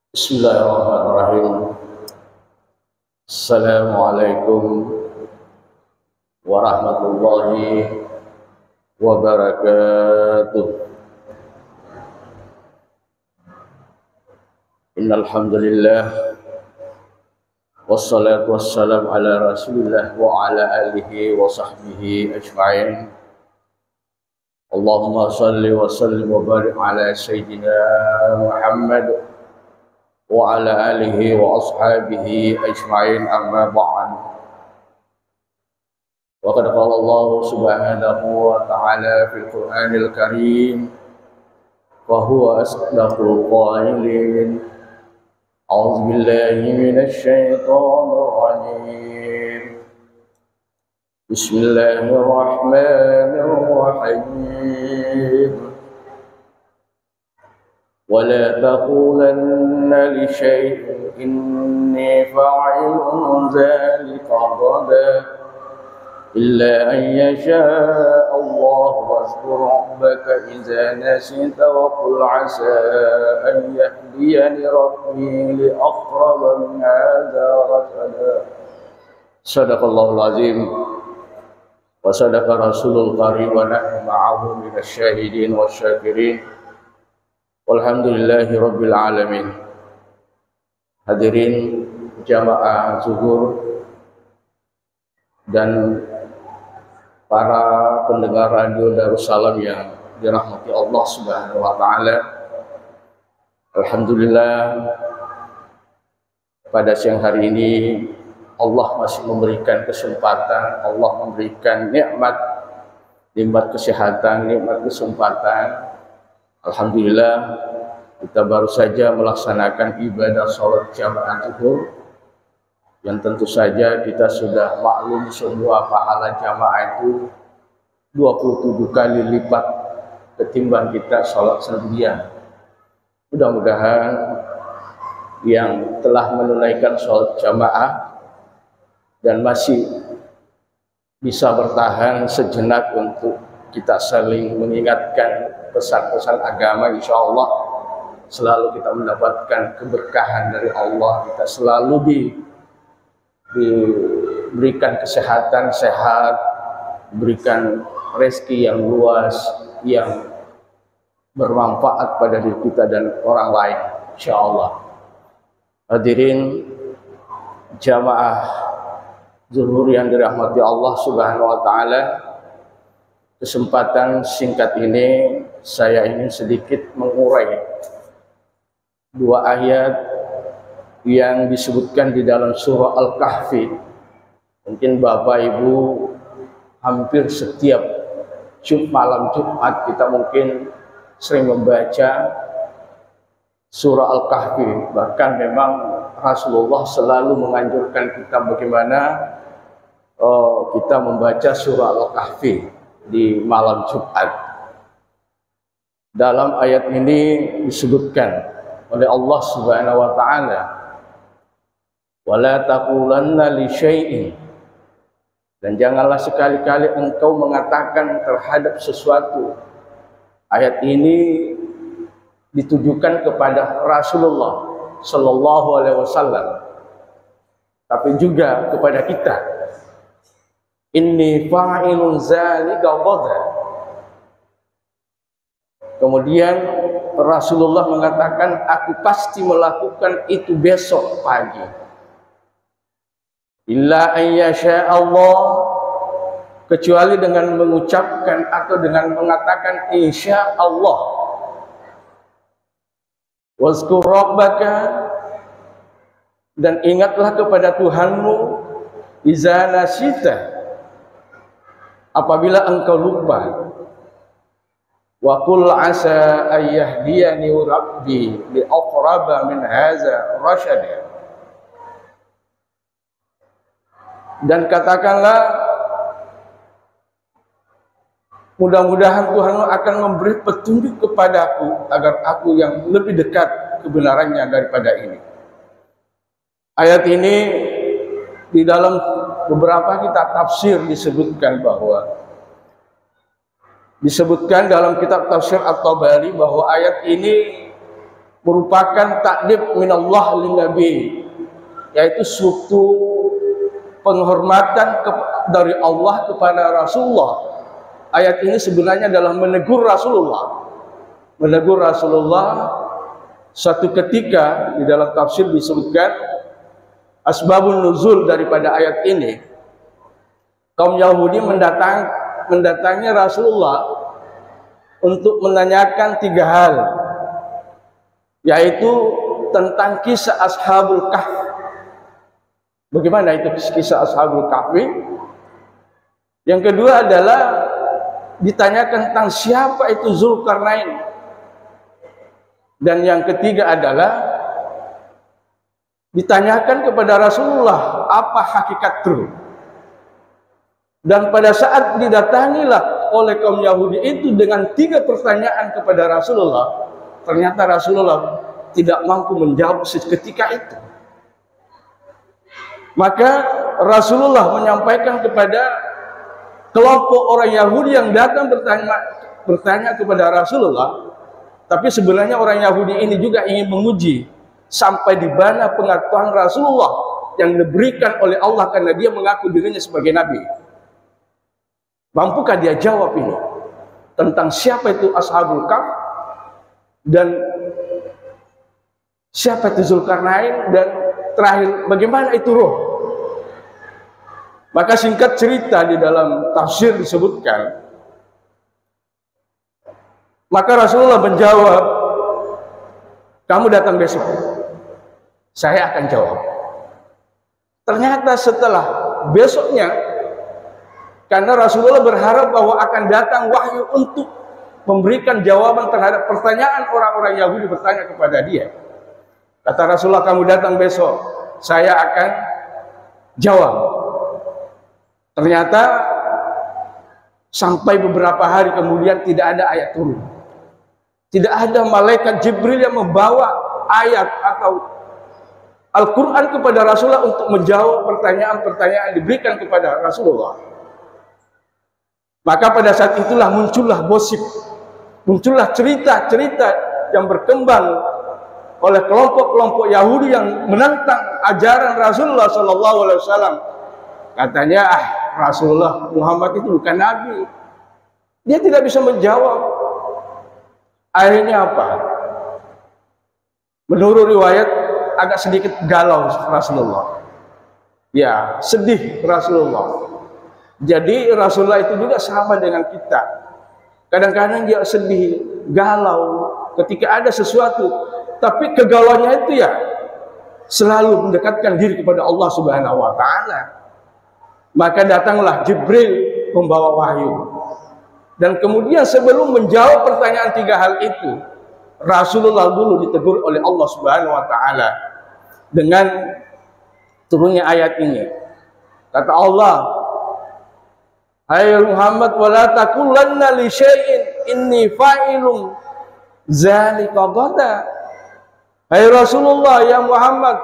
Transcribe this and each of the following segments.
Bismillahirrahmanirrahim. Assalamualaikum warahmatullahi wabarakatuh. Innal hamdalillah wassalatu wassalamu ala Rasulillah wa ala alihi wa sahbihi ajma'in. Allahumma salli wa sallim wa barik ala sayyidina Muhammad wa ala alihi wa ashabihi ajma'in, amma ba'd. Wa qad qala Allah subhanahu wa ta'ala fil Qur'anil Karim wa huwa asdaqul qailin. A'udzu billahi minasy syaithanir rajim. Bismillahirrahmanirrahim. ولا تقولن لشيء إني فاعل ذلك غدا إلا أن يشاء الله واذكر ربك إذا نسيت وقل عسى أن يهديني ربي لأقرب من هذا رشدا. صدق الله العظيم وصدق رسول الكريم ونحن معه من الشاهدين والشاكرين. Alhamdulillahi Rabbil Alamin. Hadirin jamaah zuhur dan para pendengar radio Darussalam yang dirahmati Allah Subhanahu wa Ta'ala. Alhamdulillah, pada siang hari ini Allah masih memberikan kesempatan, Allah memberikan nikmat kesehatan, nikmat kesempatan. Alhamdulillah, kita baru saja melaksanakan ibadah sholat jamaah zuhur yang tentu saja kita sudah maklum semua pahala jamaah itu 27 kali lipat ketimbang kita sholat sendirian. Mudah-mudahan yang telah menunaikan sholat jamaah dan masih bisa bertahan sejenak untuk kita saling mengingatkan pesan-pesan agama, insya Allah selalu kita mendapatkan keberkahan dari Allah. Kita selalu diberikan kesehatan, sehat, berikan rezeki yang luas, yang bermanfaat pada diri kita dan orang lain, insya Allah. Hadirin jamaah zuhur yang dirahmati Allah Subhanahu wa Ta'ala, kesempatan singkat ini saya ingin sedikit mengurai dua ayat yang disebutkan di dalam surah Al-Kahfi. Mungkin Bapak Ibu hampir setiap malam Jumat kita mungkin sering membaca surah Al-Kahfi. Bahkan memang Rasulullah selalu menganjurkan kita bagaimana kita membaca surah Al-Kahfi di malam Jumat. Dalam ayat ini disebutkan oleh Allah Subhanahu wa Ta'ala, wala taqulanna li syai'in, dan janganlah sekali-kali engkau mengatakan terhadap sesuatu. Ayat ini ditujukan kepada Rasulullah Sallallahu Alaihi Wasallam, tapi juga kepada kita. Inni fa'ilun zalika ghadan. Kemudian Rasulullah mengatakan, aku pasti melakukan itu besok pagi. Illa ayyasha Allah, kecuali dengan mengucapkan atau dengan mengatakan insya Allah. Wazkur rabbaka, dan ingatlah kepada Tuhanmu, iza nasita, apabila engkau lupa. Wa qul asa ayyahdiyani rabbi li aqraba min hadza rasyada, dan katakanlah mudah-mudahan Tuhan akan memberi petunjuk kepadaku agar aku yang lebih dekat kebenarannya daripada ini. Ayat ini di dalam beberapa kitab tafsir disebutkan bahwa Disebutkan dalam kitab tafsir At-Tabari bahwa ayat ini merupakan takdib minallah lin nabi, yaitu suatu penghormatan dari Allah kepada Rasulullah. Ayat ini sebenarnya adalah menegur Rasulullah. Menegur Rasulullah. Satu ketika di dalam tafsir disebutkan asbabun nuzul daripada ayat ini, kaum Yahudi mendatangi Rasulullah untuk menanyakan 3 hal, yaitu tentang kisah Ashabul Kahfi. Bagaimana itu kisah Ashabul Kahfi? Yang kedua adalah ditanyakan tentang siapa itu Zulkarnain. Dan yang ketiga adalah ditanyakan kepada Rasulullah apa hakikat truh. Dan pada saat didatangilah oleh kaum Yahudi itu dengan 3 pertanyaan kepada Rasulullah, ternyata Rasulullah tidak mampu menjawab seketika itu. Maka Rasulullah menyampaikan kepada kelompok orang Yahudi yang datang bertanya kepada Rasulullah, tapi sebenarnya orang Yahudi ini juga ingin menguji sampai di mana pengetahuan Rasulullah yang diberikan oleh Allah karena dia mengaku dirinya sebagai nabi. Mampukah dia jawab ini tentang siapa itu Ashabul Kahfi dan siapa itu Zulkarnain, dan terakhir bagaimana itu roh. Maka singkat cerita di dalam tafsir disebutkan, maka Rasulullah menjawab, kamu datang besok, saya akan jawab. Ternyata setelah besoknya, karena Rasulullah berharap bahwa akan datang wahyu untuk memberikan jawaban terhadap pertanyaan orang-orang Yahudi bertanya kepada dia. Kata Rasulullah, kamu datang besok, saya akan jawab. Ternyata sampai beberapa hari kemudian tidak ada ayat turun. Tidak ada malaikat Jibril yang membawa ayat atau Al-Quran kepada Rasulullah untuk menjawab pertanyaan-pertanyaan diberikan kepada Rasulullah. Maka pada saat itulah muncullah gosip, muncullah cerita-cerita yang berkembang oleh kelompok-kelompok Yahudi yang menentang ajaran Rasulullah SAW. Katanya, Rasulullah Muhammad itu bukan nabi, dia tidak bisa menjawab. Akhirnya apa? Menurut riwayat agak sedikit galau Rasulullah. Ya, sedih Rasulullah. Jadi Rasulullah itu juga sama dengan kita. Kadang-kadang dia sedih, galau ketika ada sesuatu, tapi kegalauannya itu ya selalu mendekatkan diri kepada Allah Subhanahu wa taala. Maka datanglah Jibril membawa wahyu. Dan kemudian sebelum menjawab pertanyaan 3 hal itu, Rasulullah dulu ditegur oleh Allah Subhanahu wa taala dengan turunnya ayat ini. Kata Allah, hai Muhammad, wala taqulanna li syai'in inni fa'ilun zalika ghadan. Hai Rasulullah, ya Muhammad,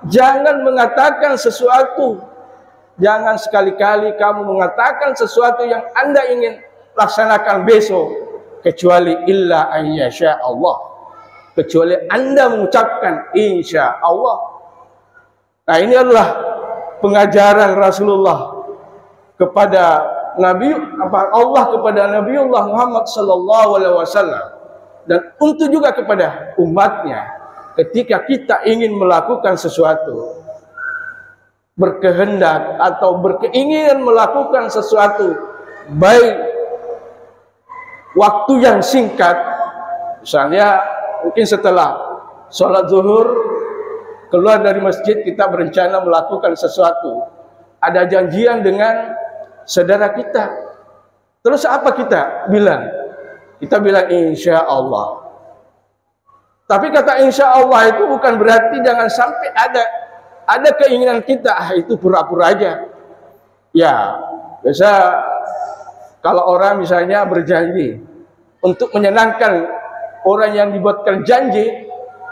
jangan mengatakan sesuatu, jangan sekali-kali kamu mengatakan sesuatu yang Anda ingin laksanakan besok, kecuali illa ayyasha Allah, kecuali Anda mengucapkan insya Allah. Nah, ini adalah pengajaran Rasulullah kepada Allah kepada Nabiullah Muhammad SAW, dan untuk juga kepada umatnya. Ketika kita ingin melakukan sesuatu, berkehendak atau berkeinginan melakukan sesuatu, baik waktu yang singkat, misalnya mungkin setelah sholat zuhur keluar dari masjid, kita berencana melakukan sesuatu, ada janjian dengan saudara kita, terus apa kita bilang? Kita bilang insya Allah. Tapi kata insya Allah itu bukan berarti jangan sampai ada keinginan kita, itu pura-pura aja. Ya, biasa kalau orang misalnya berjanji untuk menyenangkan orang yang dibuatkan janji,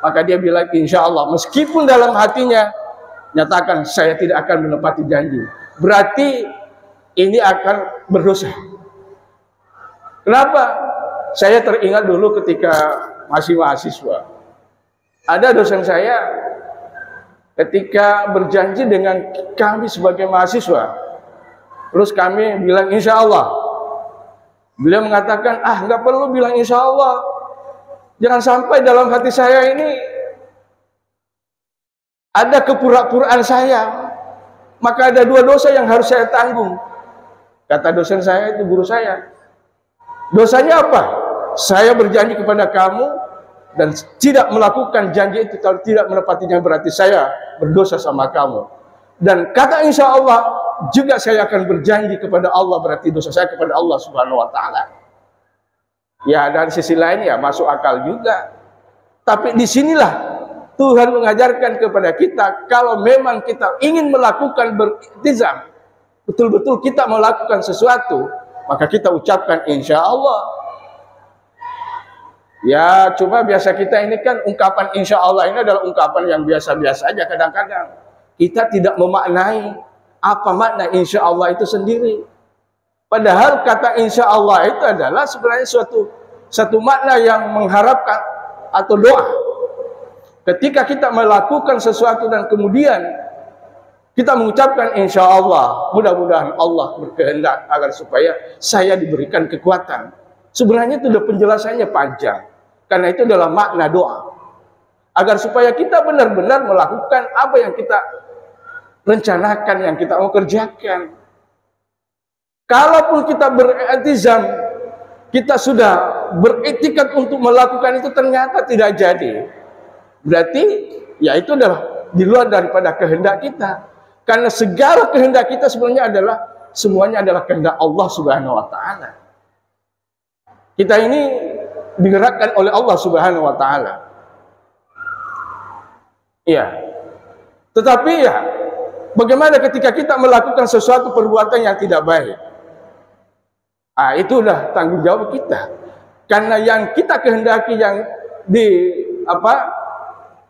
maka dia bilang insya Allah, meskipun dalam hatinya nyatakan saya tidak akan menepati janji, berarti ini akan berdosa. Kenapa? Saya teringat dulu ketika masih mahasiswa. Ada dosen saya ketika berjanji dengan kami sebagai mahasiswa. Terus kami bilang insya Allah. Beliau mengatakan, nggak perlu bilang insya Allah. Jangan sampai dalam hati saya ini ada kepura-puraan saya. Maka ada 2 dosa yang harus saya tanggung. Kata dosen saya itu, guru saya. Dosanya apa? Saya berjanji kepada kamu dan tidak melakukan janji itu, kalau tidak menepatinya berarti saya berdosa sama kamu. Dan kata insya Allah juga saya akan berjanji kepada Allah, berarti dosa saya kepada Allah Subhanahu wa Ta'ala. Ya, dari sisi lain ya masuk akal juga. Tapi disinilah Tuhan mengajarkan kepada kita, kalau memang kita ingin melakukan beriltizam, betul-betul kita melakukan sesuatu, maka kita ucapkan insya Allah. Ya, cuma biasa kita ini kan ungkapan insya Allah ini adalah ungkapan yang biasa-biasa aja kadang-kadang. Kita tidak memaknai apa makna insya Allah itu sendiri. Padahal kata insya Allah itu adalah sebenarnya satu makna yang mengharapkan atau doa. Ketika kita melakukan sesuatu dan kemudian kita mengucapkan insya Allah, mudah-mudahan Allah berkehendak agar supaya saya diberikan kekuatan. Sebenarnya itu sudah penjelasannya panjang. Karena itu adalah makna doa. Agar supaya kita benar-benar melakukan apa yang kita rencanakan, yang kita mau kerjakan. Kalaupun kita beriltizam, kita sudah beriktikad untuk melakukan itu, ternyata tidak jadi. Berarti ya itu adalah di luar daripada kehendak kita. Karena segala kehendak kita sebenarnya semuanya adalah kehendak Allah Subhanahu wa Ta'ala. Kita ini digerakkan oleh Allah Subhanahu wa Ta'ala. Iya. Tetapi ya, bagaimana ketika kita melakukan sesuatu perbuatan yang tidak baik? Itu udah tanggung jawab kita. Karena yang kita kehendaki, yang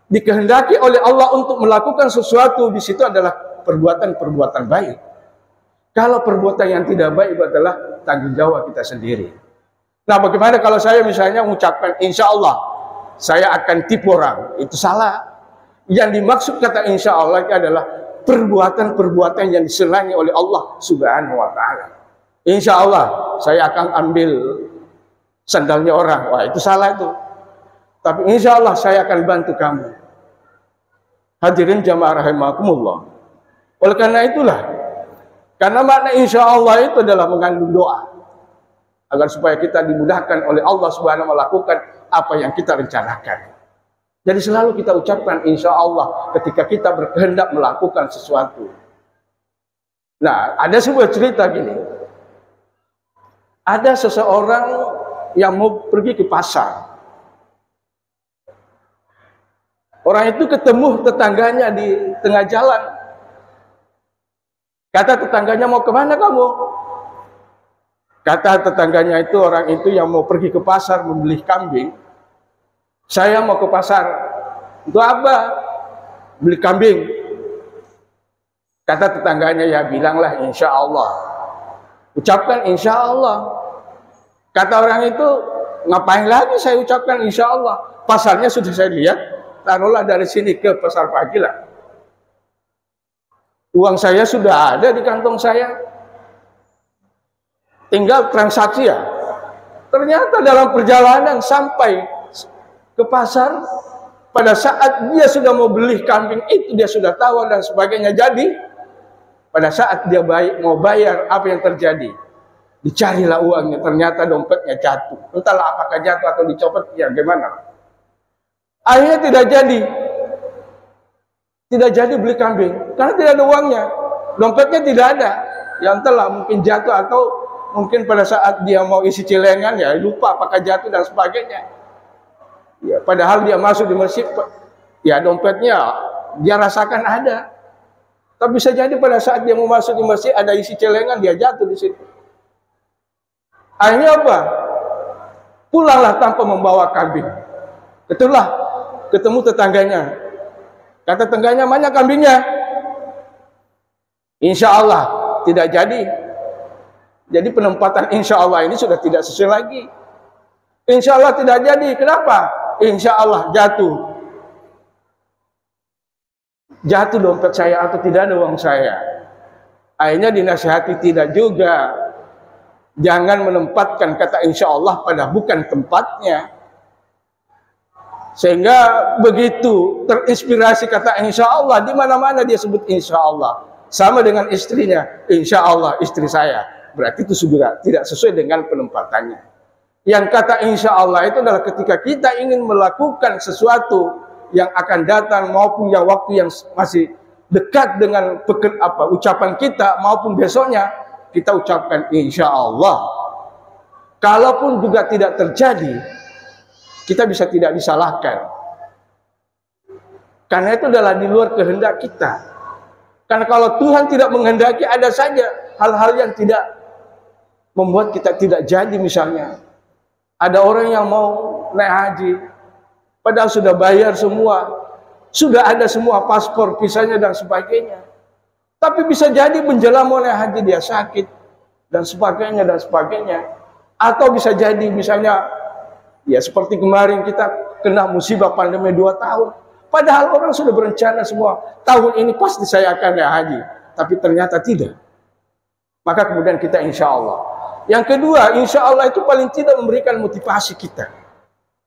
dikehendaki oleh Allah untuk melakukan sesuatu di situ adalah perbuatan-perbuatan baik. Kalau perbuatan yang tidak baik itu adalah tanggung jawab kita sendiri. Nah, bagaimana kalau saya misalnya mengucapkan insya Allah saya akan tipu orang? Itu salah. Yang dimaksud kata insya Allah itu adalah perbuatan-perbuatan yang disenangi oleh Allah Subhanahu wa Ta'ala. Insya Allah saya akan ambil sandalnya orang. Wah, itu salah itu. Tapi insya Allah saya akan bantu kamu. Hadirin jamaah rahimakumullah. Oleh karena itulah, karena makna insya Allah itu adalah mengandung doa. Agar supaya kita dimudahkan oleh Allah Subhanahu wa Ta'ala melakukan apa yang kita rencanakan. Jadi selalu kita ucapkan insya Allah ketika kita berkehendak melakukan sesuatu. Nah, ada sebuah cerita gini. Ada seseorang yang mau pergi ke pasar. Orang itu ketemu tetangganya di tengah jalan. Kata tetangganya, mau kemana kamu? Kata tetangganya itu, orang itu yang mau pergi ke pasar membeli kambing. Saya mau ke pasar. Untuk apa? Beli kambing. Kata tetangganya, ya bilanglah insya Allah. Ucapkan insya Allah. Kata orang itu, ngapain lagi saya ucapkan insya Allah? Pasarnya sudah saya lihat. Taruhlah dari sini ke pasar pagi lah. Uang saya sudah ada di kantong saya. Tinggal transaksi ya. Ternyata dalam perjalanan sampai ke pasar, pada saat dia sudah mau beli kambing itu, dia sudah tahu dan sebagainya. Jadi pada saat dia mau bayar, apa yang terjadi? Dicarilah uangnya, ternyata dompetnya jatuh. Entahlah apakah jatuh atau dicopot, ya gimana. Akhirnya tidak jadi. Tidak jadi beli kambing karena tidak ada uangnya, dompetnya tidak ada. Ya entahlah, mungkin jatuh atau mungkin pada saat dia mau isi celengan ya lupa apakah jatuh dan sebagainya. Ya, padahal dia masuk di masjid, ya dompetnya dia rasakan ada. Tapi bisa jadi pada saat dia mau masuk di masjid ada isi celengan, dia jatuh di situ. Akhirnya apa? Pulanglah tanpa membawa kambing. Itulah ketemu tetangganya. Kata tetangganya, mana kambingnya? Insya Allah tidak jadi. Jadi penempatan insya Allah ini sudah tidak sesuai lagi. Insya Allah tidak jadi. Kenapa? Insya Allah jatuh. Jatuh dompet saya atau tidak ada uang saya. Akhirnya dinasihati tidak juga. Jangan menempatkan kata insya Allah pada bukan tempatnya. Sehingga begitu terinspirasi kata insya Allah, di mana-mana dia sebut insya Allah. Sama dengan istrinya, insya Allah istri saya. Berarti itu sudah tidak sesuai dengan penempatannya. Yang kata insya Allah itu adalah ketika kita ingin melakukan sesuatu yang akan datang maupun yang waktu yang masih dekat dengan ucapan kita maupun besoknya, kita ucapkan insya Allah. Kalaupun juga tidak terjadi, kita bisa tidak disalahkan. Karena itu adalah di luar kehendak kita. Karena kalau Tuhan tidak menghendaki, ada saja hal-hal yang tidak membuat kita tidak jadi. Misalnya ada orang yang mau naik haji, padahal sudah bayar semua, sudah ada semua paspor, visanya dan sebagainya. Tapi bisa jadi menjelang mau naik haji dia sakit dan sebagainya dan sebagainya. Atau bisa jadi misalnya ya seperti kemarin kita kena musibah pandemi 2 tahun. Padahal orang sudah berencana semua, tahun ini pasti saya akan naik haji, tapi ternyata tidak. Maka kemudian kita insya Allah. Yang kedua, insya Allah itu paling tidak memberikan motivasi kita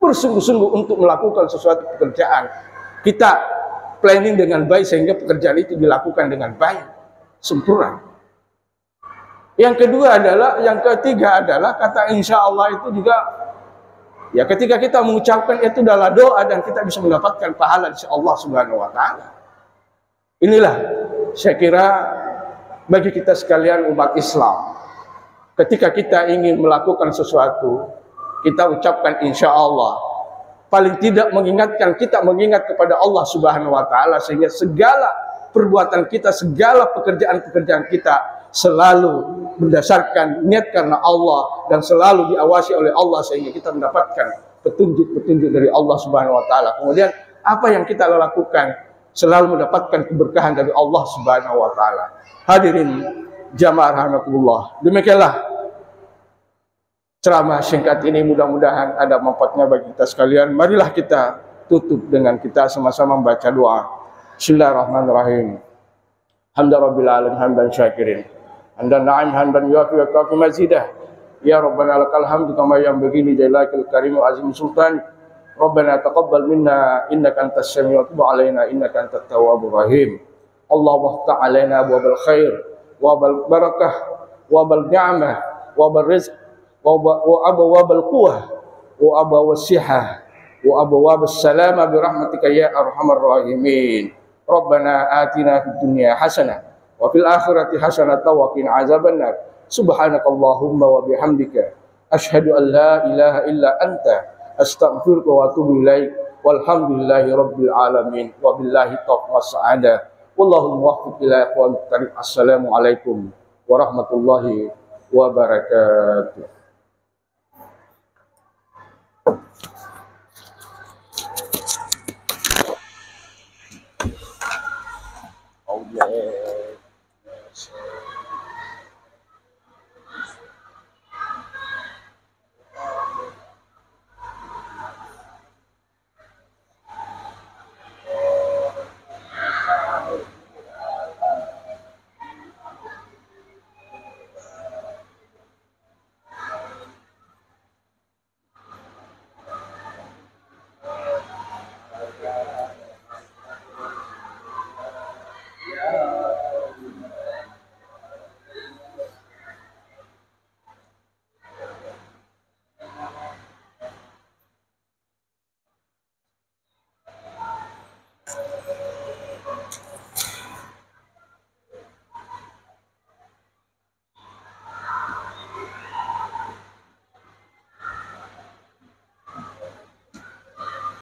bersungguh-sungguh untuk melakukan sesuatu pekerjaan. Kita planning dengan baik sehingga pekerjaan itu dilakukan dengan baik, sempurna. Yang ketiga adalah kata insya Allah itu juga, ya ketika kita mengucapkan itu adalah doa dan kita bisa mendapatkan pahala dari Allah Subhanahu wa taala. Inilah saya kira bagi kita sekalian umat Islam, ketika kita ingin melakukan sesuatu, kita ucapkan insya Allah. Paling tidak kita mengingat kepada Allah Subhanahu wa taala, sehingga segala perbuatan kita, segala pekerjaan-pekerjaan kita selalu berdasarkan niat karena Allah dan selalu diawasi oleh Allah, sehingga kita mendapatkan petunjuk-petunjuk dari Allah Subhanahu wa taala. Kemudian apa yang kita lakukan selalu mendapatkan keberkahan dari Allah Subhanahu wa taala. Hadirin jamaah rahimakumullah. Demikianlah ceramah singkat ini, mudah-mudahan ada manfaatnya bagi kita sekalian. Marilah kita tutup dengan kita sama-sama membaca doa. Bismillahirrahmanirrahim. Hamdan rabbil alamin hamdan syakirin. Hamdan na'im hamdan yuafi wa kafi mazidah. Ya Rabbana lakal hamdu kama yanbaghi li jalalil karim wa azim sultan. Rabbana taqabbal minna innaka antas samiul tub alaina innaka antat tawwabur rahim. Allahumma ftah alaina abwabal khair wa bal barakah wa bal ni'mah wa bal rizq wa abwabal quwwah wa abwabas sihah wa abwabas salama bi rahmatika ya arhamar rahimin. Rabbana atina fid dunya hasanah wa fil akhirati hasanah wa qina azabannar. Subhanakallahumma wa bihamdika asyhadu an la ilaha illa anta astaghfiruka wa atubu ilaik. Walhamdulillahi rabbil alamin wa billahi taufiq wassaada. Wallahu muwaffiq ila aqwamit thariq. Assalamualaikum warahmatullahi wabarakatuh.